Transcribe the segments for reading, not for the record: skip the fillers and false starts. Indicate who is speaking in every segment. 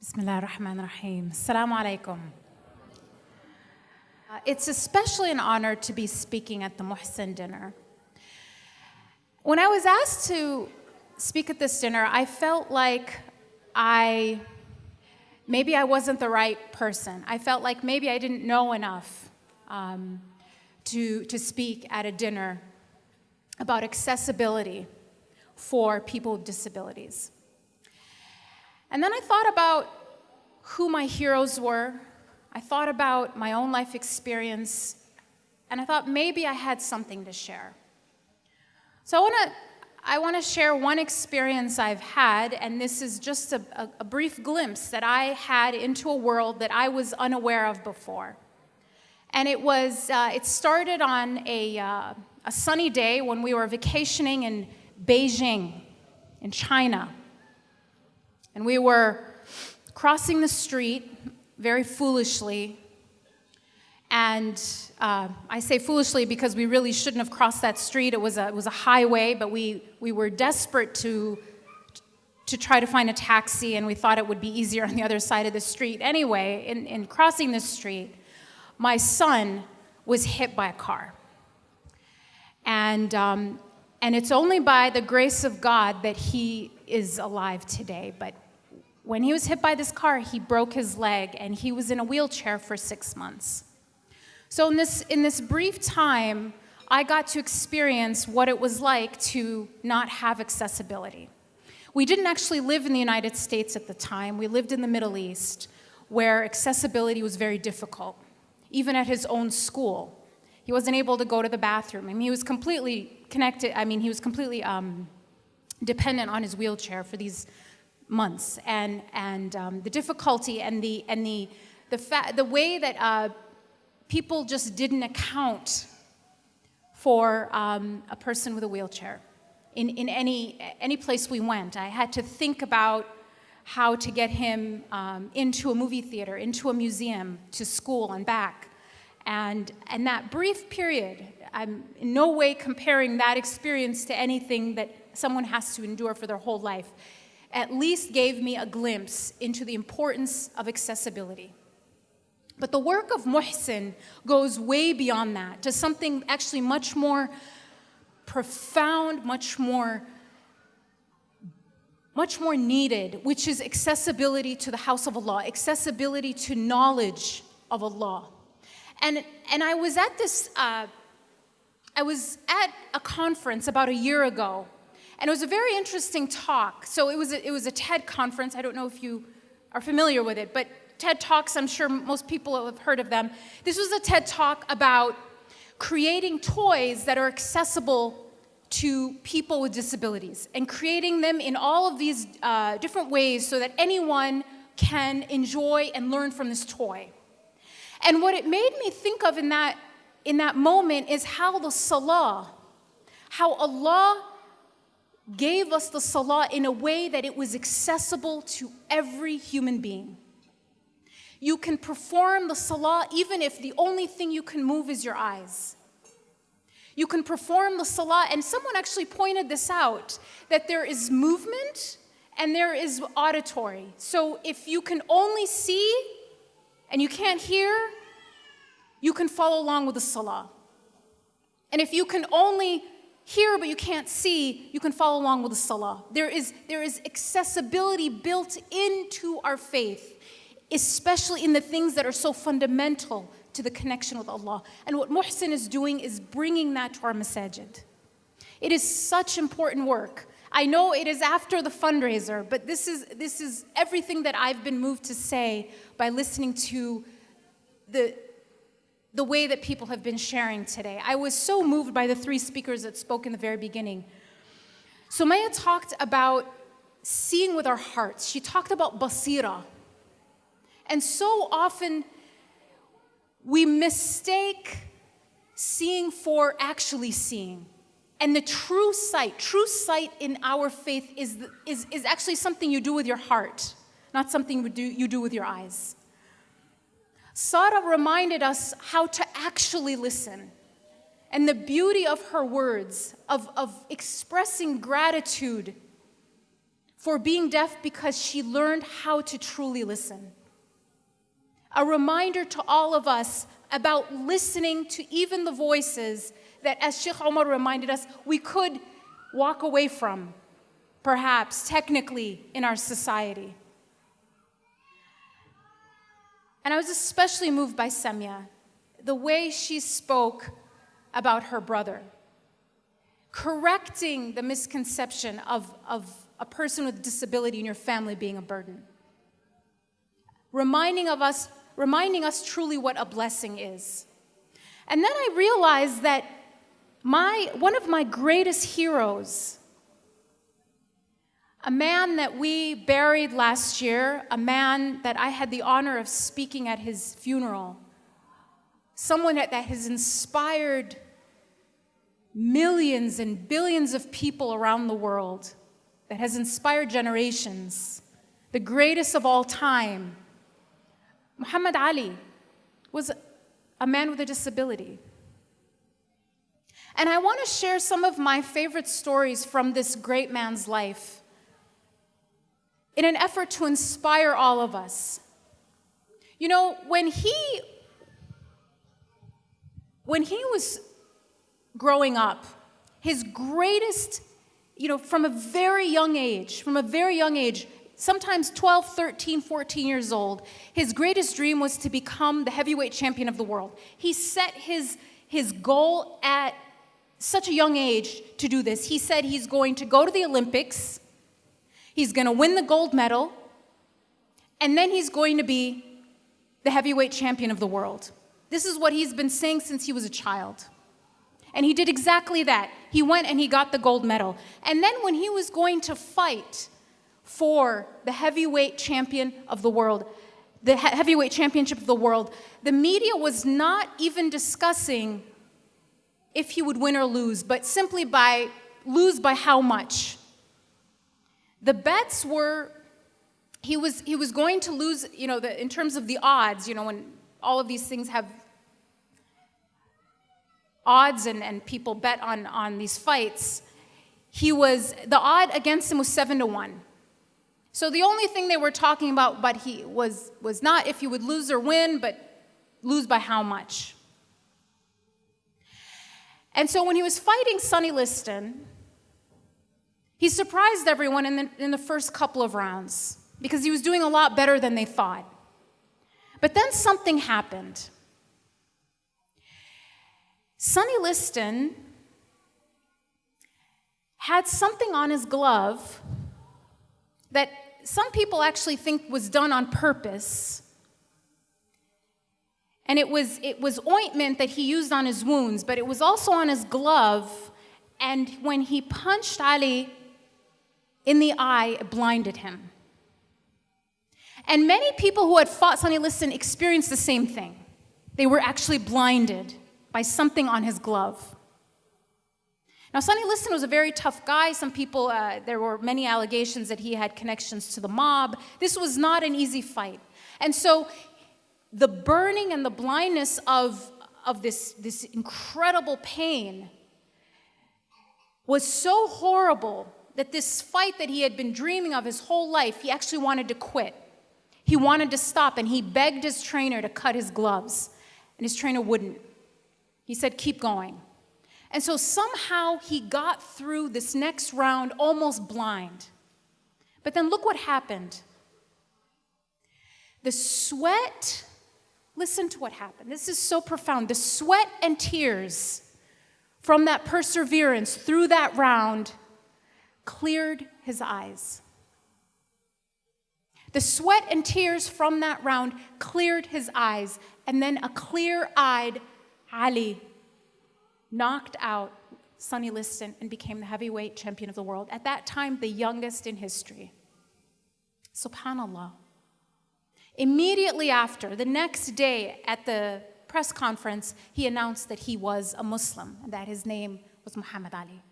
Speaker 1: Bismillah ar-Rahman ar-Rahim. Assalamu alaikum. It's especially an honor to be speaking at the Muhsen dinner. When I was asked to speak at this dinner, I felt like maybe I wasn't the right person. I felt like maybe I didn't know enough to speak at a dinner about accessibility for people with disabilities. And then I thought about who my heroes were. I thought about my own life experience, and I thought maybe I had something to share. So I want to share one experience I've had, and this is just a brief glimpse that I had into a world that I was unaware of before. And it started on a sunny day when we were vacationing in Beijing, in China. And we were crossing the street very foolishly. And I say foolishly because we really shouldn't have crossed that street. It was a highway, but we were desperate to try to find a taxi, and we thought it would be easier on the other side of the street. Anyway, in crossing this street, my son was hit by a car. And it's only by the grace of God that he is alive today. But when he was hit by this car, he broke his leg, and he was in a wheelchair for 6 months. So in this brief time, I got to experience what it was like to not have accessibility. We didn't actually live in the United States at the time. We lived in the Middle East, where accessibility was very difficult. Even at his own school, he wasn't able to go to the bathroom. I mean, he was completely dependent on his wheelchair for these months, and the difficulty and the way that people just didn't account for a person with a wheelchair in any place we went. I had to think about how to get him into a movie theater, into a museum, to school and back. And that brief period, I'm in no way comparing that experience to anything that someone has to endure for their whole life, at least gave me a glimpse into the importance of accessibility. But the work of Muhsen goes way beyond that, to something actually much more profound, much more needed, which is accessibility to the house of Allah, accessibility to knowledge of Allah. And I was at a conference about a year ago, and it was a very interesting talk. So it was a TED conference. I don't know if you are familiar with it, but TED Talks, I'm sure most people have heard of them. This was a TED Talk about creating toys that are accessible to people with disabilities, and creating them in all of these different ways so that anyone can enjoy and learn from this toy. And what it made me think of in that moment is how Allah gave us the salah in a way that it was accessible to every human being. You can perform the salah even if the only thing you can move is your eyes. You can perform the salah, and someone actually pointed this out, that there is movement and there is auditory. So if you can only see and you can't hear, you can follow along with the salah. And if you can only hear but you can't see, you can follow along with the salah. There is accessibility built into our faith, especially in the things that are so fundamental to the connection with Allah. And what Muhsen is doing is bringing that to our masajid. It is such important work. I know it is after the fundraiser, but this is everything that I've been moved to say by listening to the way that people have been sharing today. I was so moved by the three speakers that spoke in the very beginning. Sumaya talked about seeing with our hearts. She talked about basira. And so often we mistake seeing for actually seeing. And the true sight in our faith is actually something you do with your heart, not something you do with your eyes. Sarah reminded us how to actually listen, and the beauty of her words, of expressing gratitude for being deaf because she learned how to truly listen. A reminder to all of us about listening to even the voices that, as Sheikh Omar reminded us, we could walk away from, perhaps, technically, in our society. And I was especially moved by Samia, the way she spoke about her brother, correcting the misconception of a person with disability in your family being a burden, reminding us truly what a blessing is. And then I realized that one of my greatest heroes, a man that we buried last year, a man that I had the honor of speaking at his funeral, someone that has inspired millions and billions of people around the world, that has inspired generations, the greatest of all time, Muhammad Ali, was a man with a disability. And I want to share some of my favorite stories from this great man's life in an effort to inspire all of us. You know, when he was growing up, his greatest, from a very young age, sometimes 12, 13, 14 years old, his greatest dream was to become the heavyweight champion of the world. He set his goal at such a young age to do this. He said he's going to go to the Olympics, he's going to win the gold medal, and then he's going to be the heavyweight champion of the world. This is what he's been saying since he was a child. And he did exactly that. He went and he got the gold medal. And then when he was going to fight for the heavyweight champion of the world, the heavyweight championship of the world, the media was not even discussing if he would win or lose, but simply lose by how much. The bets were he was going to lose, in terms of the odds, when all of these things have odds and people bet on these fights, the odd against him was 7-1. So the only thing they were talking about, but he was not if he would lose or win, but lose by how much. And so when he was fighting Sonny Liston, he surprised everyone in the first couple of rounds because he was doing a lot better than they thought. But then something happened. Sonny Liston had something on his glove that some people actually think was done on purpose. And it was ointment that he used on his wounds, but it was also on his glove. And when he punched Ali in the eye, it blinded him. And many people who had fought Sonny Liston experienced the same thing. They were actually blinded by something on his glove. Now, Sonny Liston was a very tough guy. Some people, there were many allegations that he had connections to the mob. This was not an easy fight. And so the burning and the blindness of this incredible pain was so horrible that this fight that he had been dreaming of his whole life, he actually wanted to quit. He wanted to stop, and he begged his trainer to cut his gloves, and his trainer wouldn't. He said, keep going. And so somehow he got through this next round almost blind. But then look what happened. The sweat, listen to what happened. This is so profound. The sweat and tears from that perseverance through that round cleared his eyes. The sweat and tears from that round cleared his eyes, and then a clear-eyed Ali knocked out Sonny Liston and became the heavyweight champion of the world. At that time, the youngest in history. SubhanAllah. Immediately after, the next day at the press conference, he announced that he was a Muslim and that his name was Muhammad Ali.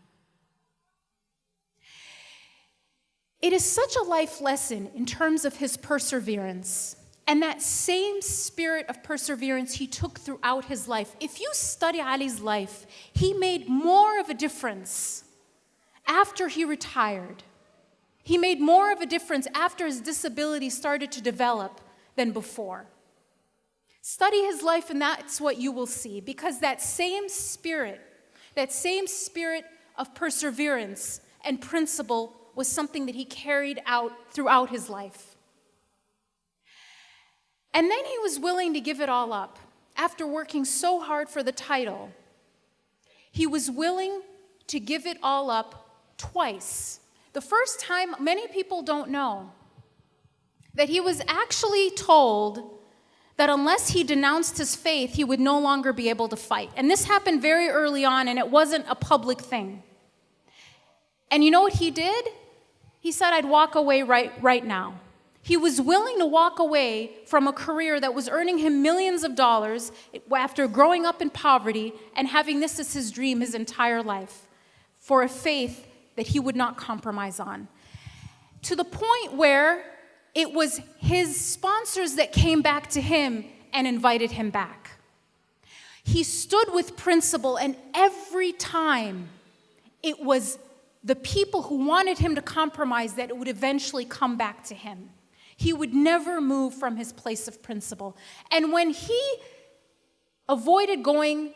Speaker 1: It is such a life lesson in terms of his perseverance. And that same spirit of perseverance he took throughout his life. If you study Ali's life, he made more of a difference after he retired. He made more of a difference after his disability started to develop than before. Study his life and that's what you will see, because that same spirit of perseverance and principle was something that he carried out throughout his life. And then he was willing to give it all up. After working so hard for the title, he was willing to give it all up twice. The first time, many people don't know that he was actually told that unless he denounced his faith, he would no longer be able to fight. And this happened very early on, and it wasn't a public thing. And you know what he did? He said, I'd walk away right now. He was willing to walk away from a career that was earning him millions of dollars after growing up in poverty and having this as his dream his entire life, for a faith that he would not compromise on. To the point where it was his sponsors that came back to him and invited him back. He stood with principle, and every time it was the people who wanted him to compromise that it would eventually come back to him. He would never move from his place of principle. And when he avoided going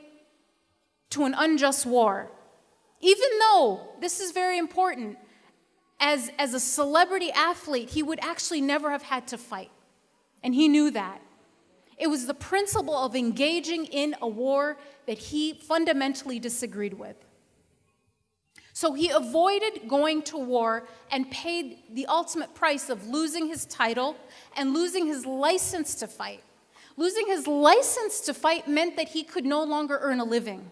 Speaker 1: to an unjust war, even though, this is very important, as a celebrity athlete, he would actually never have had to fight. And he knew that. It was the principle of engaging in a war that he fundamentally disagreed with. So he avoided going to war and paid the ultimate price of losing his title and losing his license to fight. Losing his license to fight meant that he could no longer earn a living.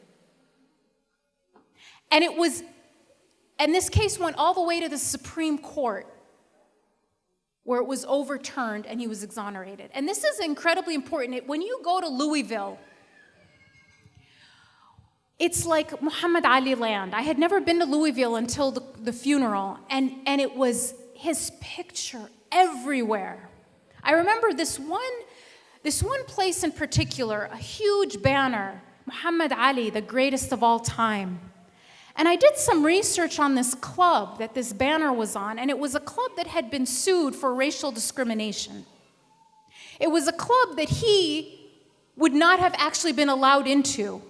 Speaker 1: And this case went all the way to the Supreme Court, where it was overturned and he was exonerated. And this is incredibly important. When you go to Louisville, it's like Muhammad Ali land. I had never been to Louisville until the funeral, and it was his picture everywhere. I remember this one place in particular, a huge banner, Muhammad Ali, the greatest of all time. And I did some research on this club that this banner was on, and it was a club that had been sued for racial discrimination. It was a club that he would not have actually been allowed into,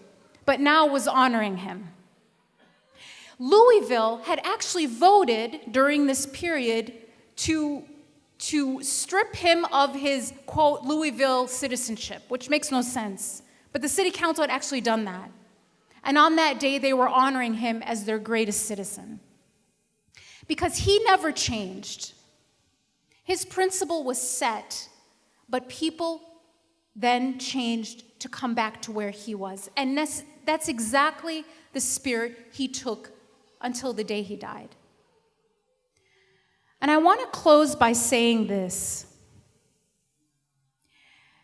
Speaker 1: but now was honoring him. Louisville had actually voted during this period to strip him of his, quote, Louisville citizenship, which makes no sense. But the city council had actually done that. And on that day, they were honoring him as their greatest citizen. Because he never changed. His principle was set, but people then changed to come back to where he was. And that's exactly the spirit he took until the day he died. And I want to close by saying this.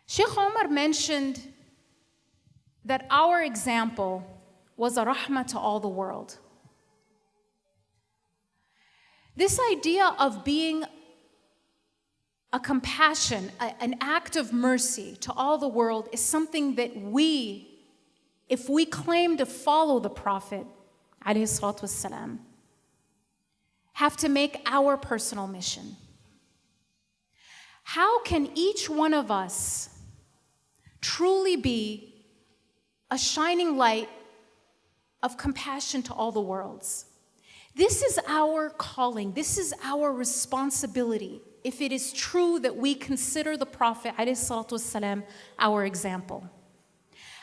Speaker 1: Sheikh Omar mentioned that our example was a rahmah to all the world. This idea of being a compassion, an act of mercy to all the world is something that if we claim to follow the Prophet, alayhi salatu wassalam, have to make our personal mission. How can each one of us truly be a shining light of compassion to all the worlds? This is our calling. This is our responsibility, if it is true that we consider the Prophet ﷺ our example.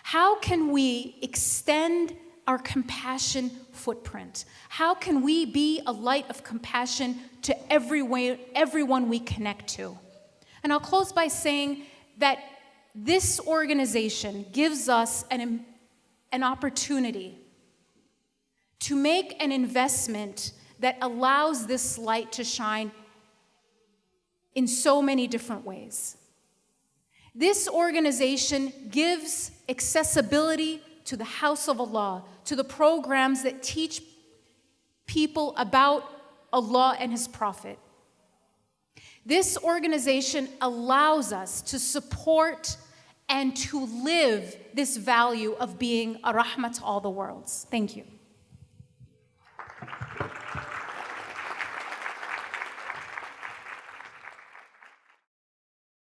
Speaker 1: How can we extend our compassion footprint? How can we be a light of compassion to everyone we connect to? And I'll close by saying that this organization gives us an opportunity to make an investment that allows this light to shine in so many different ways. This organization gives accessibility to the house of Allah, to the programs that teach people about Allah and His Prophet. This organization allows us to support and to live this value of being a rahmah to all the worlds. Thank you.